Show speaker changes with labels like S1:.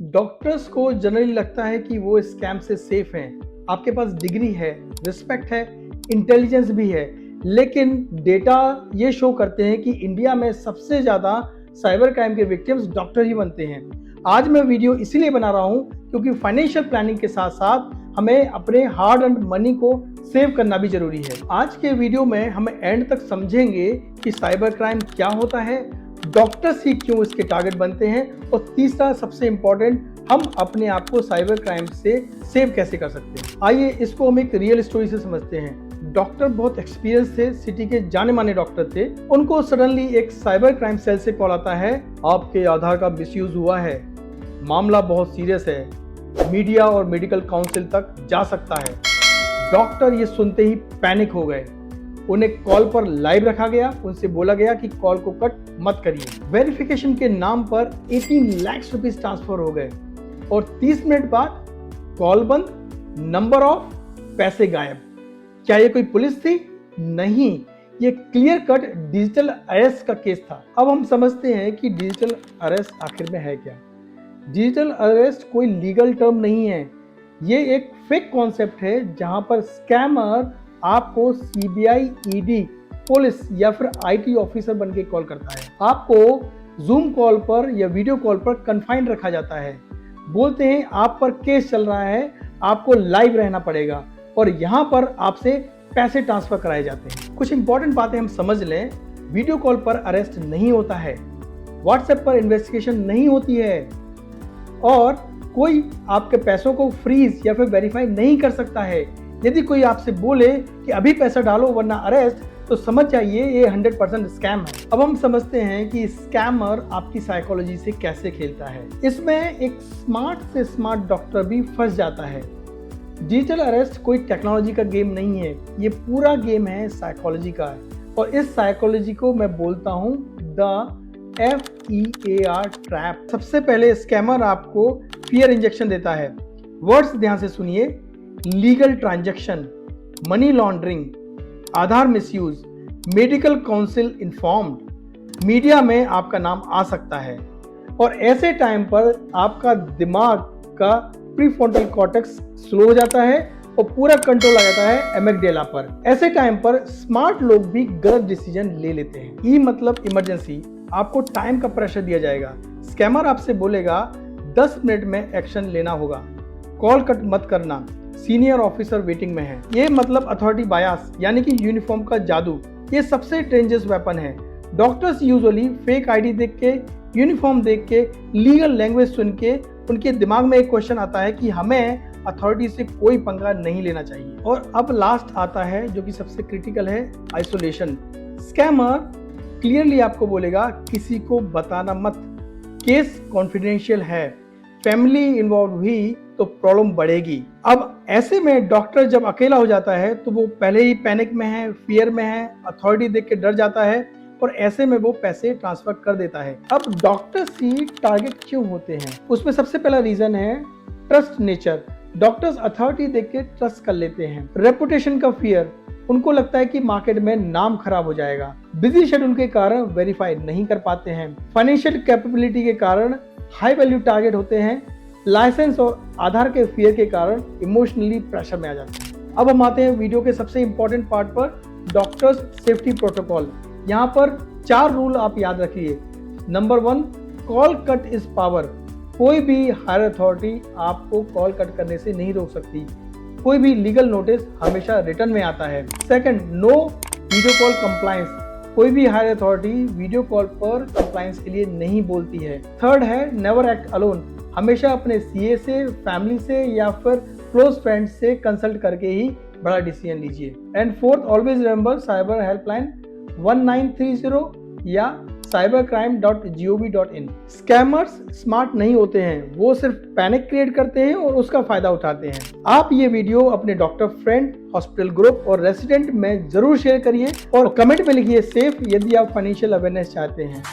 S1: Doctors को generally लगता है कि वो स्कैम से सेफ हैं। आपके पास डिग्री है, रिस्पेक्ट है, इंटेलिजेंस भी है, लेकिन डेटा ये शो करते हैं कि इंडिया में सबसे ज़्यादा साइबर क्राइम के विक्टिम्स डॉक्टर ही बनते हैं। आज मैं वीडियो इसीलिए बना रहा हूँ क्योंकि फाइनेंशियल प्लानिंग के साथ साथ हमें अपने हार्ड अर्न्ड मनी को सेव करना भी जरूरी है। आज के वीडियो में हम एंड तक समझेंगे कि साइबर क्राइम क्या होता है, डॉक्टर्स ही क्यों इसके टारगेट बनते हैं, और तीसरा सबसे इंपॉर्टेंट, हम अपने आप को साइबर क्राइम से सेव कैसे कर सकते हैं। आइए इसको हम एक रियल स्टोरी से समझते हैं। डॉक्टर बहुत एक्सपीरियंस थे, सिटी के जाने माने डॉक्टर थे। उनको सडनली एक साइबर क्राइम सेल से कॉल आता है, आपके आधार का मिसयूज हुआ है, मामला बहुत सीरियस है, मीडिया और मेडिकल काउंसिल तक जा सकता है। डॉक्टर ये सुनते ही पैनिक हो गए। उन्हें कॉल पर लाइव रखा गया, उनसे बोला गया कि कॉल को कट मत करिए। वेरिफिकेशन के नाम पर 18 लाख रुपीस ट्रांसफर हो गए और 30 मिनट बाद कॉल बंद, नंबर ऑफ, पैसे गायब। क्या ये कोई पुलिस थी? नहीं, ये क्लियर कट डिजिटल अरेस्ट का केस था। अब हम समझते हैं कि डिजिटल अरेस्ट आखिर में है क्या। डिजिटल अरेस्ट कोई लीगल टर्म नहीं है, ये एक फेक कॉन्सेप्ट है जहां पर स्कैमर आपको सीबीआई, ईडी, पुलिस या फिर आईटी ऑफिसर बन के कॉल करता है। आपको जूम कॉल पर या वीडियो कॉल पर कन्फाइंड रखा जाता है। बोलते हैं आप पर केस चल रहा है, आपको लाइव रहना पड़ेगा, और यहाँ पर आपसे पैसे ट्रांसफर कराए जाते हैं। कुछ इंपॉर्टेंट बातें हम समझ लें। वीडियो कॉल पर अरेस्ट नहीं होता है, व्हाट्सएप पर इन्वेस्टिगेशन नहीं होती है, और कोई आपके पैसों को फ्रीज या फिर वेरीफाई नहीं कर सकता है। यदि कोई आपसे बोले कि अभी पैसा डालो वरना अरेस्ट, तो समझ जाइए ये 100% स्कैम है। अब हम समझते हैं कि स्कैमर आपकी साइकोलॉजी से कैसे खेलता है। इसमें एक स्मार्ट से स्मार्ट डॉक्टर भी फंस जाता है। डिजिटल अरेस्ट कोई टेक्नोलॉजी का गेम नहीं है, ये पूरा गेम है साइकोलॉजी का, और इस साइकोलॉजी को मैं बोलता हूँ द FEAR ट्रैप। सबसे पहले स्कैमर आपको फियर इंजेक्शन देता है। वर्ड्स ध्यान से सुनिए: legal transaction, money laundering, Aadhaar misuse, medical council informed, media में आपका नाम आ सकता है। और ऐसे टाइम पर आपका दिमाग का प्रीफ्रंटल कॉर्टेक्स स्लो हो जाता है और पूरा कंट्रोल आ जाता है एमिगडाला पर। ऐसे टाइम पर स्मार्ट लोग भी गलत डिसीजन ले लेते हैं। ई मतलब इमरजेंसी, आपको टाइम का प्रेशर दिया जाएगा। स्कैमर आपसे बोलेगा 10 मिनट में एक्शन लेना होगा, कॉल कट मत करना, सीनियर ऑफिसर वेटिंग में है। ये मतलब अथॉरिटी बायस, यानी कि यूनिफॉर्म का जादू। ये सबसे डेंजरस वेपन है। डॉक्टर्स यूजुअली फेक आईडी देख के, यूनिफॉर्म देख के, लीगल लैंग्वेज सुन के उनके दिमाग में एक क्वेश्चन आता है कि हमें अथॉरिटी से कोई पंगा नहीं लेना चाहिए। और अब लास्ट आता है जो कि सबसे क्रिटिकल है, आइसोलेशन। स्कैमर क्लियरली आपको बोलेगा किसी को बताना मत, केस कॉन्फिडेंशियल है, फैमिली इन्वॉल्व हुई तो प्रॉब्लम बढ़ेगी। अब ऐसे में डॉक्टर जब अकेला हो जाता है तो वो पहले ही पैनिक में है, फियर में है, अथॉरिटी देख के डर जाता है, और ऐसे में वो पैसे ट्रांसफर कर देता है। अब डॉक्टर्स ही टारगेट क्यों होते हैं? उसमें सबसे पहला रीजन है ट्रस्ट नेचर। डॉक्टर्स अथॉरिटी देख के ट्रस्ट कर लेते हैं। रेपुटेशन का फियर, उनको लगता है कि मार्केट में नाम खराब हो जाएगा। बिजी शेड्यूल के कारण वेरीफाई नहीं कर पाते हैं। फाइनेंशियल कैपेबिलिटी के कारण हाई वैल्यू टारगेट होते हैं। लाइसेंस और आधार के फियर के कारण इमोशनली प्रेशर में आ जाते हैं। अब हम आते हैं वीडियो के सबसे इंपॉर्टेंट पार्ट पर, डॉक्टर्स सेफ्टी प्रोटोकॉल। यहाँ पर 4 रूल आप याद रखिए। Number 1, call cut is power. कोई भी हायर अथॉरिटी आपको कॉल कट करने से नहीं रोक सकती। कोई भी लीगल नोटिस हमेशा रिटर्न में आता है। Second, no video call compliance. कोई भी हायर अथॉरिटी वीडियो कॉल पर कंप्लायंस के लिए नहीं बोलती है। थर्ड है, नेवर एक्ट अलोन। हमेशा अपने सीए से, फैमिली से या फिर क्लोज फ्रेंड्स से कंसल्ट करके ही बड़ा डिसीजन लीजिए। And fourth, always remember cyber helpline 1930 या cybercrime.gov.in। स्कैमर्स स्मार्ट नहीं होते हैं, वो सिर्फ पैनिक क्रिएट करते हैं और उसका फायदा उठाते हैं। आप ये वीडियो अपने डॉक्टर फ्रेंड, हॉस्पिटल ग्रुप और रेसिडेंट में जरूर शेयर करिए, और कमेंट में लिखिए सेफ यदि आप फाइनेंशियल अवेयरनेस चाहते हैं।